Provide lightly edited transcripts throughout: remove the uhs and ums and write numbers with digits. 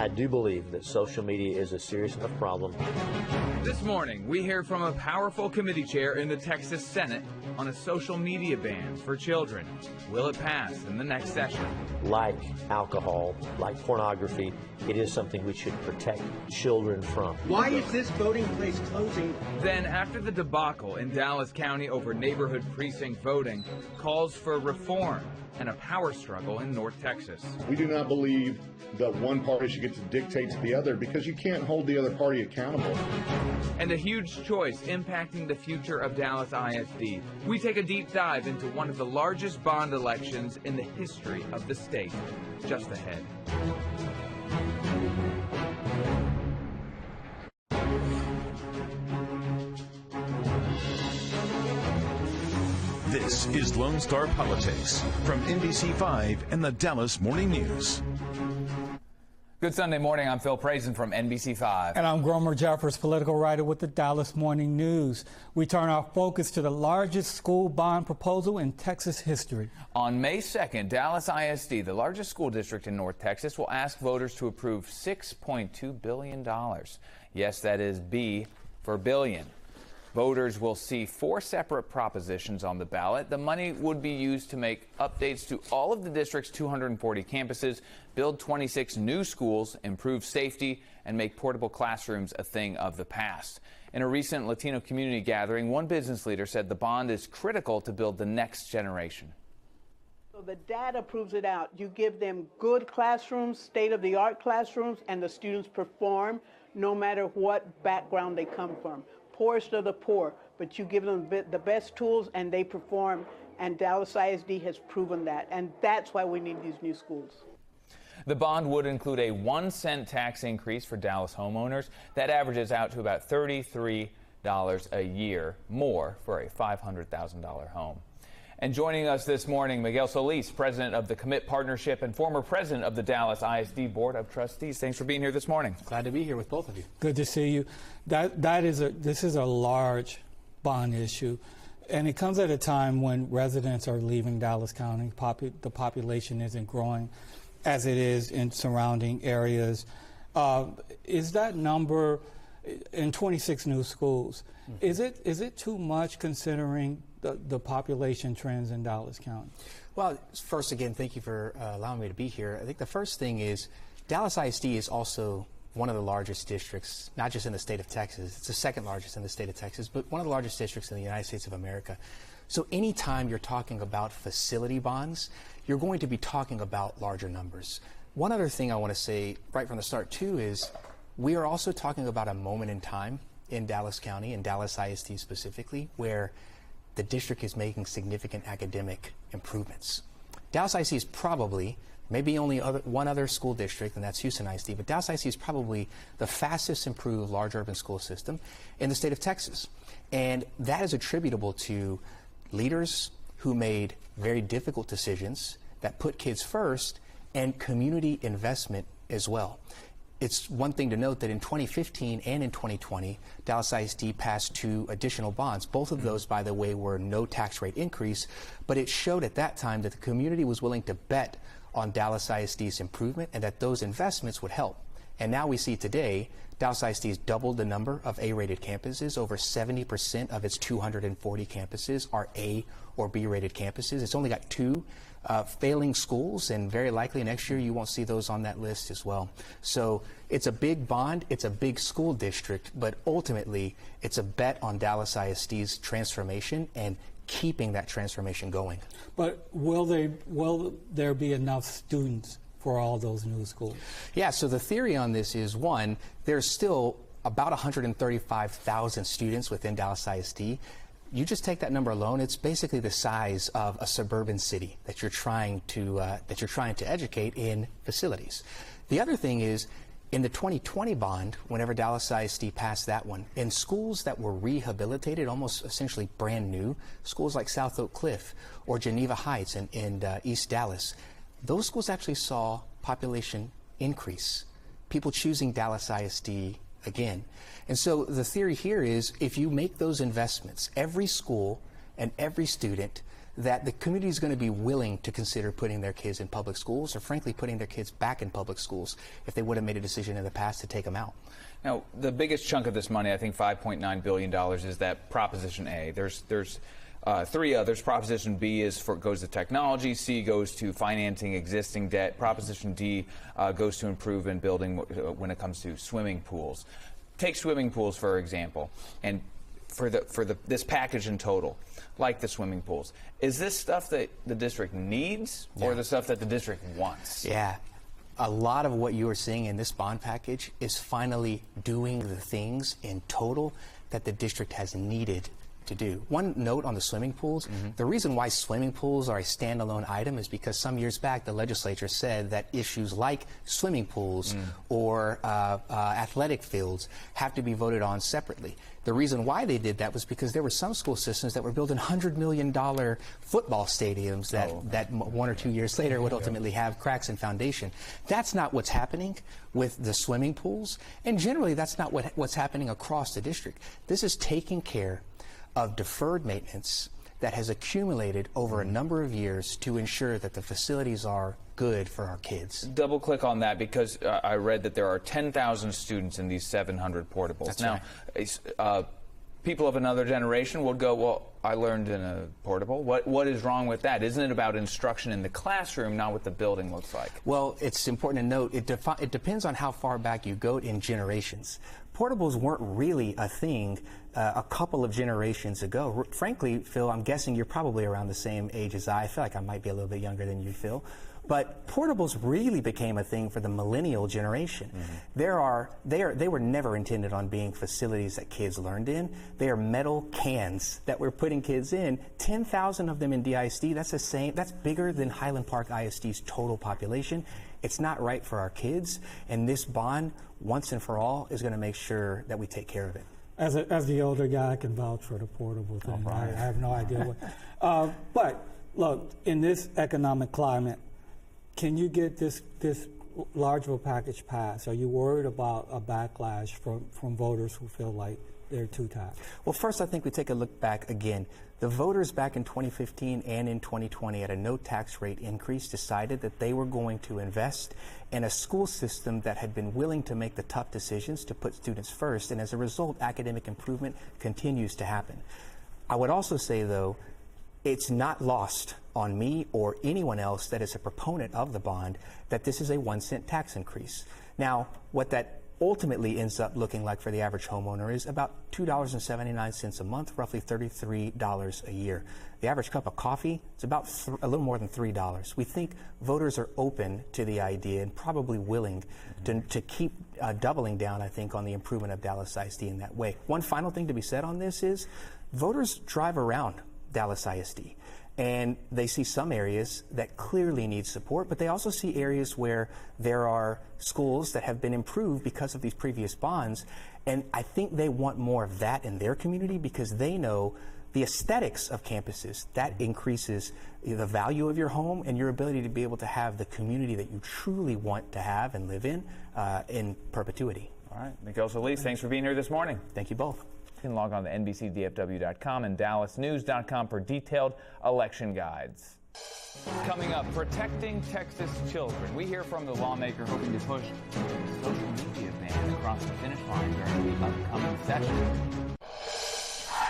I do believe that social media is a serious enough problem. This morning, we hear from a powerful committee chair in the Texas Senate on a social media ban for children. Will it pass in the next session? Like alcohol, like pornography, it is something we should protect children from. Why is this voting place closing? Then, after the debacle in Dallas County over neighborhood precinct voting, calls for reform and a power struggle in North Texas. We do not believe that one party should get to dictate to the other, because you can't hold the other party accountable. And a huge choice impacting the future of Dallas ISD. We take a deep dive into one of the largest bond elections in the history of the state. Just ahead. This is Lone Star Politics from NBC5 and the Dallas Morning News. Good Sunday morning. I'm Phil Prazen from NBC5. And I'm Gromer Jeffers, political writer with the Dallas Morning News. We turn our focus to the largest school bond proposal in Texas history. On May 2nd, Dallas ISD, the largest school district in North Texas, will ask voters to approve $6.2 billion. Yes, that is B for billion. Voters will see 4 separate propositions on the ballot. The money would be used to make updates to all of the district's 240 campuses, build 26 new schools, improve safety, and make portable classrooms a thing of the past. In a recent Latino community gathering, one business leader said the bond is critical to build the next generation. So the data proves it out. You give them good classrooms, state-of-the-art classrooms, and the students perform no matter what background they come from. Poorest of the poor, but you give them the best tools and they perform, and Dallas ISD has proven that, and that's why we need these new schools. The bond would include a 1-cent tax increase for Dallas homeowners. That averages out to about $33 a year more for a $500,000 home. And joining us this morning, Miguel Solis, president of the Commit Partnership and former president of the Dallas ISD Board of Trustees. Thanks for being here this morning. Glad to be here with both of you. Good to see you. This is a large bond issue, and it comes at a time when residents are leaving Dallas County. The population isn't growing as it is in surrounding areas. Is that number in 26 new schools? Is it too much considering the population trends in Dallas County? Well, first, again, thank you for allowing me to be here. I think the first thing is Dallas ISD is also one of the largest districts, not just in the state of Texas. It's the second largest in the state of Texas, but one of the largest districts in the United States of America. So anytime you're talking about facility bonds, you're going to be talking about larger numbers. One other thing I want to say right from the start, too, is we are also talking about a moment in time in Dallas County, and Dallas ISD specifically, where the district is making significant academic improvements. Dallas ISD is probably, maybe only one other school district, and that's Houston ISD, but Dallas ISD is probably the fastest improved large urban school system in the state of Texas. And that is attributable to leaders who made very difficult decisions that put kids first, and community investment as well. It's one thing to note that in 2015 and in 2020, Dallas ISD passed 2 additional bonds. Both of those, by the way, were no tax rate increase, but it showed at that time that the community was willing to bet on Dallas ISD's improvement and that those investments would help. And now we see today, Dallas ISD has doubled the number of A-rated campuses. Over 70% of its 240 campuses are A or B-rated campuses. It's only got 2 failing schools, and very likely next year you won't see those on that list as well. So it's a big bond, it's a big school district, but ultimately it's a bet on Dallas ISD's transformation and keeping that transformation going. But will there be enough students for all those new schools? Yeah, so the theory on this is, one, there's still about 135,000 students within Dallas ISD. You just take that number alone, it's basically the size of a suburban city that you're trying to educate in facilities. The other thing is, in the 2020 bond, whenever Dallas ISD passed that one, in schools that were rehabilitated, almost essentially brand new, schools like South Oak Cliff or Geneva Heights in East Dallas, those schools actually saw population increase, people choosing Dallas ISD again. And so the theory here is, if you make those investments, every school and every student that the community is going to be willing to consider putting their kids in public schools, or frankly putting their kids back in public schools if they would have made a decision in the past to take them out. Now, the biggest chunk of this money, I think $5.9 billion, is that Proposition A. There's three others. Proposition B goes to technology. C goes to financing existing debt. Proposition D goes to improve in building when it comes to swimming pools. Take swimming pools, for example, and for this package in total, like the swimming pools, is this stuff that the district needs or the stuff that the district wants? Yeah. A lot of what you are seeing in this bond package is finally doing the things in total that the district has needed to do. One note on the swimming pools, the reason why swimming pools are a standalone item is because some years back the legislature said that issues like swimming pools or athletic fields have to be voted on separately. The reason why they did that was because there were some school systems that were building $100 million football stadiums that 1 or 2 years later would ultimately have cracks in foundation. That's not what's happening with the swimming pools, and generally that's not what's happening across the district. This is taking care of deferred maintenance that has accumulated over a number of years to ensure that the facilities are good for our kids. Double click on that, because I read that there are 10,000 students in these 700 portables. That's now, right. People of another generation would go, well, I learned in a portable. What is wrong with that? Isn't it about instruction in the classroom, not what the building looks like? Well, it's important to note, it depends on how far back you go in generations. Portables weren't really a thing a couple of generations ago. Frankly, Phil, I'm guessing you're probably around the same age as I feel like I might be a little bit younger than you, Phil. But portables really became a thing for the millennial generation. They were never intended on being facilities that kids learned in. They are metal cans that we're putting kids in. 10,000 of them in DISD. That's bigger than Highland Park ISD's total population. It's not right for our kids, and this bond, once and for all, is going to make sure that we take care of it. As the older guy, I can vouch for the portable thing. Oh, right. I have no idea what. But look, in this economic climate, can you get this large of a package passed? Are you worried about a backlash from voters who feel like they're too taxed? Well, first, I think we take a look back again. The voters back in 2015 and in 2020 at a no tax rate increase decided that they were going to invest in a school system that had been willing to make the tough decisions to put students first, and as a result, academic improvement continues to happen. I would also say, though, it's not lost on me or anyone else that is a proponent of the bond that this is a 1-cent tax increase. Now, what that ultimately ends up looking like for the average homeowner is about $2.79 a month, roughly $33 a year. The average cup of coffee, it's about a little more than $3. We think voters are open to the idea and probably willing to keep doubling down, I think, on the improvement of Dallas ISD in that way. One final thing to be said on this is voters drive around Dallas ISD, and they see some areas that clearly need support, but they also see areas where there are schools that have been improved because of these previous bonds, and I think they want more of that in their community because they know the aesthetics of campuses, that increases the value of your home and your ability to be able to have the community that you truly want to have and live in perpetuity. All right, Miguel Solis, thanks for being here this morning. Thank you both. You can log on to nbcdfw.com and dallasnews.com for detailed election guides. Coming up, protecting Texas children. We hear from the lawmaker hoping to push the social media ban across the finish line during the upcoming session.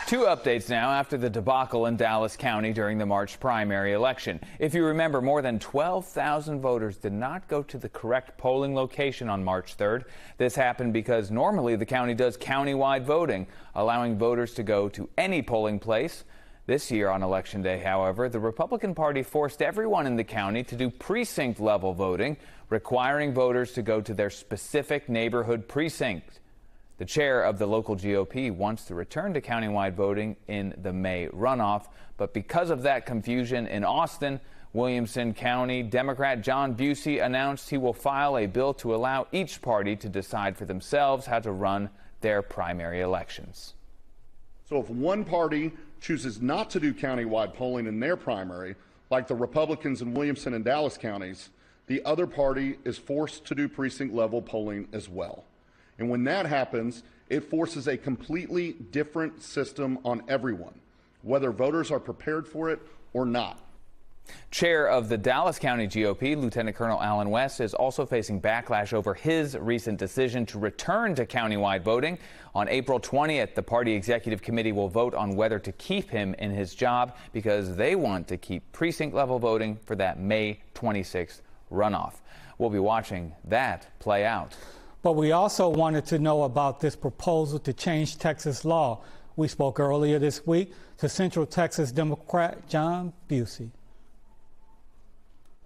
Two updates now after the debacle in Dallas County during the March primary election. If you remember, more than 12,000 voters did not go to the correct polling location on March 3rd. This happened because normally the county does countywide voting, allowing voters to go to any polling place. This year on Election Day, however, the Republican Party forced everyone in the county to do precinct-level voting, requiring voters to go to their specific neighborhood precinct. The chair of the local GOP wants to return to countywide voting in the May runoff, but because of that confusion in Austin, Williamson County Democrat John Busey announced he will file a bill to allow each party to decide for themselves how to run their primary elections. So if one party chooses not to do countywide polling in their primary, like the Republicans in Williamson and Dallas counties, the other party is forced to do precinct-level polling as well. And when that happens, it forces a completely different system on everyone, whether voters are prepared for it or not. Chair of the Dallas County GOP, Lieutenant Colonel Alan West, is also facing backlash over his recent decision to return to countywide voting. On April 20th, the party executive committee will vote on whether to keep him in his job because they want to keep precinct-level voting for that May 26th runoff. We'll be watching that play out. But we also wanted to know about this proposal to change Texas law. We spoke earlier this week to Central Texas Democrat John Busey.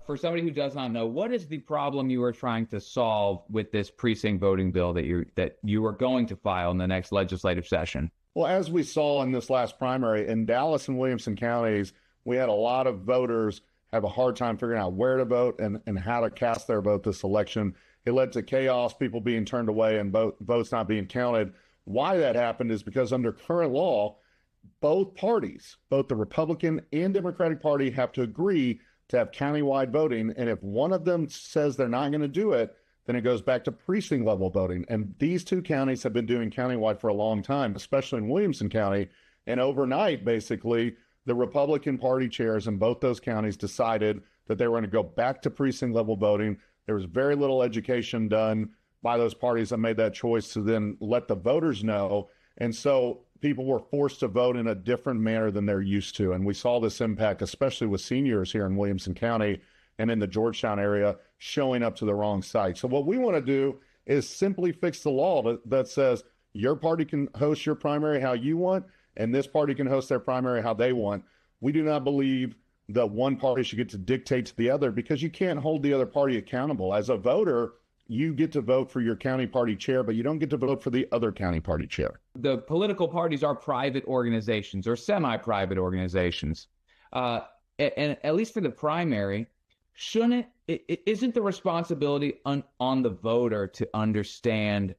For somebody who does not know, what is the problem you are trying to solve with this precinct voting bill that you are going to file in the next legislative session? Well, as we saw in this last primary, in Dallas and Williamson counties, we had a lot of voters have a hard time figuring out where to vote and how to cast their vote this election. It led to chaos, people being turned away and votes not being counted. Why that happened is because under current law, both parties, both the Republican and Democratic Party, have to agree to have countywide voting. And if one of them says they're not going to do it, then it goes back to precinct level voting. And these two counties have been doing countywide for a long time, especially in Williamson County. And overnight, basically, the Republican Party chairs in both those counties decided that they were going to go back to precinct level voting. There was very little education done by those parties that made that choice to then let the voters know. And so people were forced to vote in a different manner than they're used to. And we saw this impact, especially with seniors here in Williamson County and in the Georgetown area, showing up to the wrong site. So what we want to do is simply fix the law that says your party can host your primary how you want, and this party can host their primary how they want. We do not believe that one party should get to dictate to the other, because you can't hold the other party accountable. As a voter, you get to vote for your county party chair, but you don't get to vote for the other county party chair. The political parties are private organizations or semi-private organizations. And at least for the primary, isn't the responsibility on the voter to understand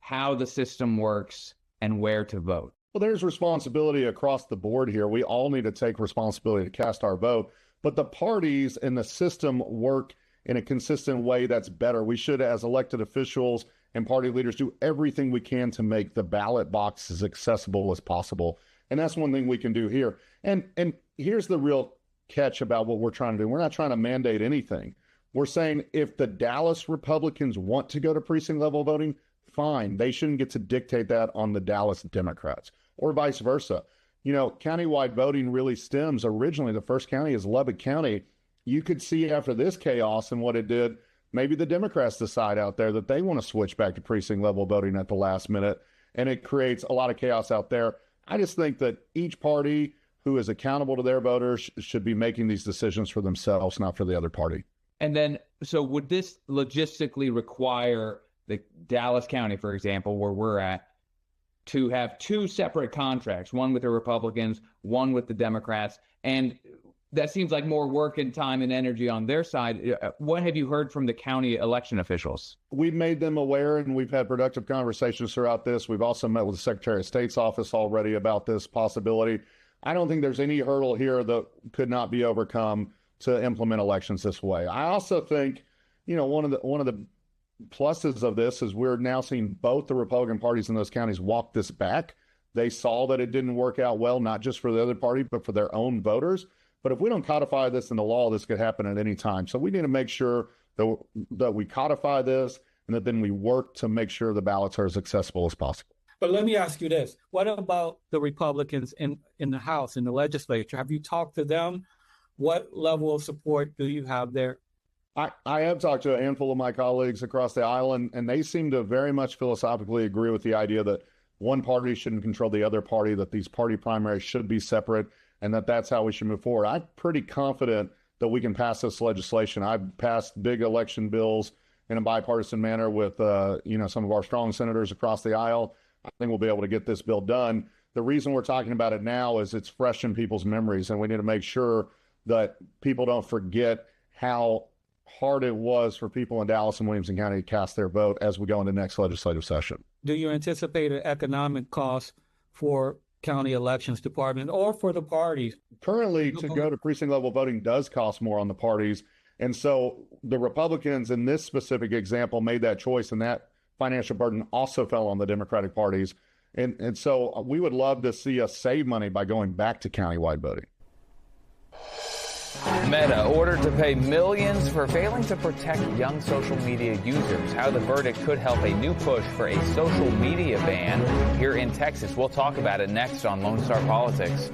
how the system works and where to vote? Well, there's responsibility across the board here. We all need to take responsibility to cast our vote, but the parties and the system work in a consistent way that's better. We should, as elected officials and party leaders, do everything we can to make the ballot box as accessible as possible. And that's one thing we can do here. And here's the real catch about what we're trying to do. We're not trying to mandate anything. We're saying if the Dallas Republicans want to go to precinct level voting, fine. They shouldn't get to dictate that on the Dallas Democrats, or vice versa. You know, countywide voting really stems originally, the first county is Lubbock County. You could see after this chaos and what it did, maybe the Democrats decide out there that they want to switch back to precinct level voting at the last minute, and it creates a lot of chaos out there. I just think that each party who is accountable to their voters should be making these decisions for themselves, not for the other party. And then, so would this logistically require the Dallas County, for example, where we're at, to have two separate contracts, one with the Republicans, one with the Democrats? And that seems like more work and time and energy on their side. What have you heard from the county election officials? We've made them aware, and we've had productive conversations throughout this. We've also met with the Secretary of State's office already about this possibility. I don't think there's any hurdle here that could not be overcome to implement elections this way. I also think, you know, one of the pluses of this is we're now seeing both the Republican parties in those counties walk this back. They saw that it didn't work out well, not just for the other party, but for their own voters. But if we don't codify this in the law, this could happen at any time. So we need to make sure that we codify this, and that then we work to make sure the ballots are as accessible as possible. But let me ask you this. What about the Republicans in the House, in the legislature? Have you talked to them? What level of support do you have there? I have talked to a handful of my colleagues across the aisle, and they seem to very much philosophically agree with the idea that one party shouldn't control the other party, that these party primaries should be separate, and that's how we should move forward. I'm pretty confident that we can pass this legislation. I've passed big election bills in a bipartisan manner with some of our strong senators across the aisle. I think we'll be able to get this bill done. The reason we're talking about it now is it's fresh in people's memories, and we need to make sure that people don't forget how hard it was for people in Dallas and Williamson County to cast their vote as we go into next legislative session. Do you anticipate an economic cost for county elections department or for the parties? Currently, to go to precinct level voting does cost more on the parties. And so the Republicans in this specific example made that choice, and that financial burden also fell on the Democratic parties. And so we would love to see us save money by going back to countywide voting. Meta ordered to pay millions for failing to protect young social media users. How the verdict could help a new push for a social media ban here in Texas. We'll talk about it next on Lone Star Politics.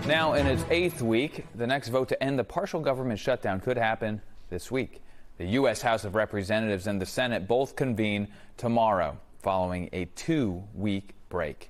Now, in its 8th week, the next vote to end the partial government shutdown could happen this week. The U.S. House of Representatives and the Senate both convene tomorrow, following a 2-week break.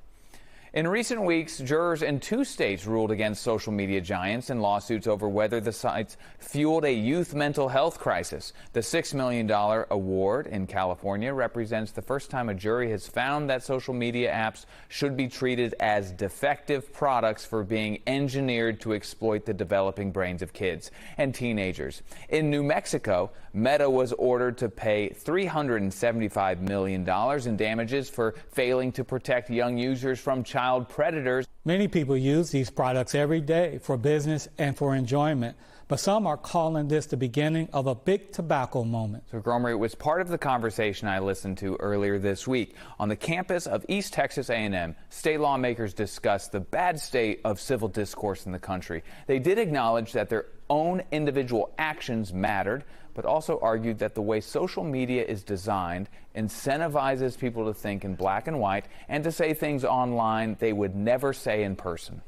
In recent weeks, jurors in 2 states ruled against social media giants in lawsuits over whether the sites fueled a youth mental health crisis. The $6 million award in California represents the first time a jury has found that social media apps should be treated as defective products for being engineered to exploit the developing brains of kids and teenagers. In New Mexico, Meta was ordered to pay $375 million in damages for failing to protect young users from child predators. Many people use these products every day for business and for enjoyment, but some are calling this the beginning of a big tobacco moment. So, Gromer, it was part of the conversation I listened to earlier this week. On the campus of East Texas A&M, state lawmakers discussed the bad state of civil discourse in the country. They did acknowledge that their own individual actions mattered, but also argued that the way social media is designed incentivizes people to think in black and white and to say things online they would never say in person.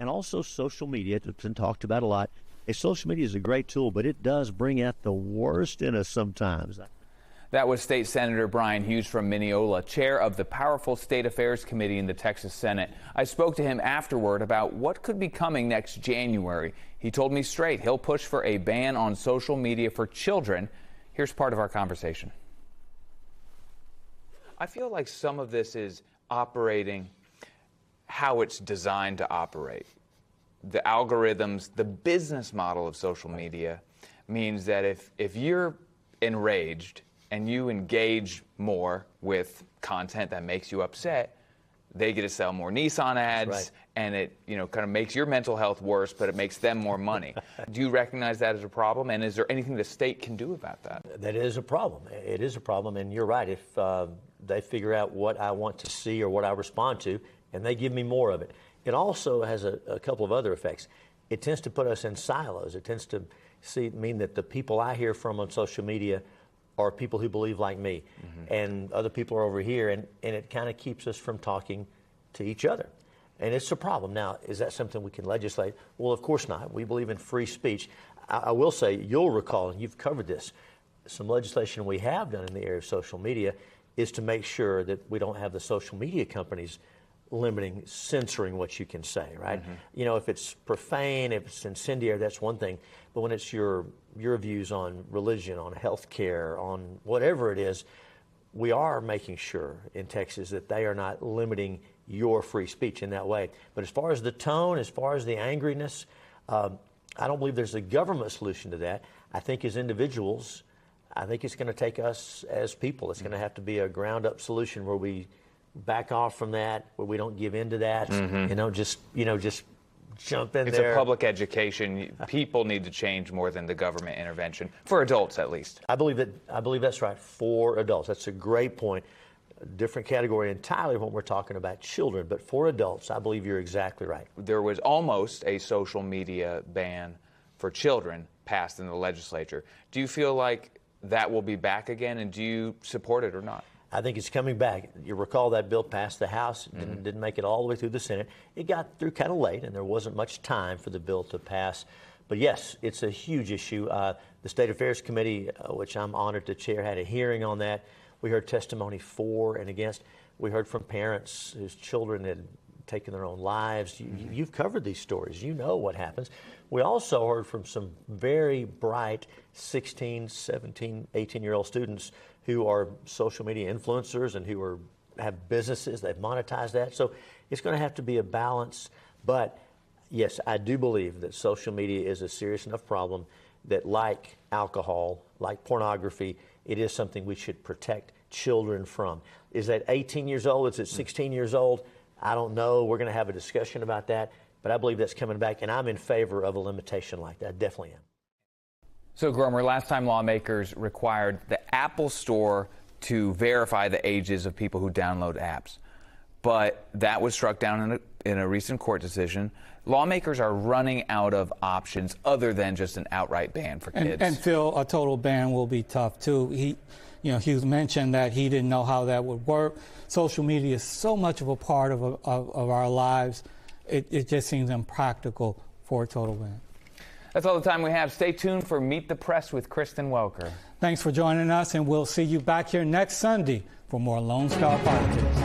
And also social media, it's been talked about a lot. Social media is a great tool, but it does bring out the worst in us sometimes. That was State Senator Brian Hughes from Mineola, chair of the powerful State Affairs Committee in the Texas Senate. I spoke to him afterward about what could be coming next January. He told me straight he'll push for a ban on social media for children. Here's part of our conversation. I feel like some of this is operating how it's designed to operate. The algorithms, the business model of social media means that if you're enraged and you engage more with content that makes you upset, they get to sell more Nissan ads, right. And it kind of makes your mental health worse, but it makes them more money. Do you recognize that as a problem? And is there anything the state can do about that? That is a problem. It is a problem, and you're right. If they figure out what I want to see or what I respond to, and they give me more of it. It also has a couple of other effects. It tends to put us in silos. It tends to mean that the people I hear from on social media are people who believe like me, and other people are over here, and it kind of keeps us from talking to each other. And it's a problem. Now, is that something we can legislate? Well, of course not. We believe in free speech. I will say, you'll recall, and you've covered this, some legislation we have done in the area of social media is to make sure that we don't have the social media companies censoring what you can say, right? If it's profane, if it's incendiary, that's one thing. But when it's your views on religion, on health care, on whatever it is, we are making sure in Texas that they are not limiting your free speech in that way. But as far as the tone, as far as the angriness, I don't believe there's a government solution to that. I think as individuals, I think it's going to take us as people. It's going to have to be a ground-up solution where we back off from that, where we don't give in to that, just jump in there. It's a public education. People need to change more than the government intervention, for adults at least. I believe that's right, for adults. That's a great point. A different category entirely when we're talking about children, but for adults, I believe you're exactly right. There was almost a social media ban for children passed in the legislature. Do you feel like that will be back again, and do you support it or not? I think it's coming back. You recall that bill passed the House, didn't make it all the way through the Senate. It got through kind of late, and there wasn't much time for the bill to pass. But yes, it's a huge issue. The State Affairs Committee, which I'm honored to chair, had a hearing on that. We heard testimony for and against. We heard from parents whose children had taken their own lives. You've covered these stories. You know what happens. We also heard from some very bright 16, 17, 18-year-old students who are social media influencers and who have businesses. They've monetized that. So it's going to have to be a balance. But yes, I do believe that social media is a serious enough problem that, like alcohol, like pornography, it is something we should protect children from. Is that 18 years old? Is it 16 years old? I don't know. We're going to have a discussion about that. But I believe that's coming back, and I'm in favor of a limitation like that. I definitely am. So, Gromer, last time lawmakers required the Apple Store to verify the ages of people who download apps. But that was struck down in a recent court decision. Lawmakers are running out of options other than just an outright ban for kids. And Phil, a total ban will be tough too. Hughes mentioned that he didn't know how that would work. Social media is so much of a part of our lives. It just seems impractical for a total ban. That's all the time we have. Stay tuned for Meet the Press with Kristen Welker. Thanks for joining us, and we'll see you back here next Sunday for more Lone Star Politics.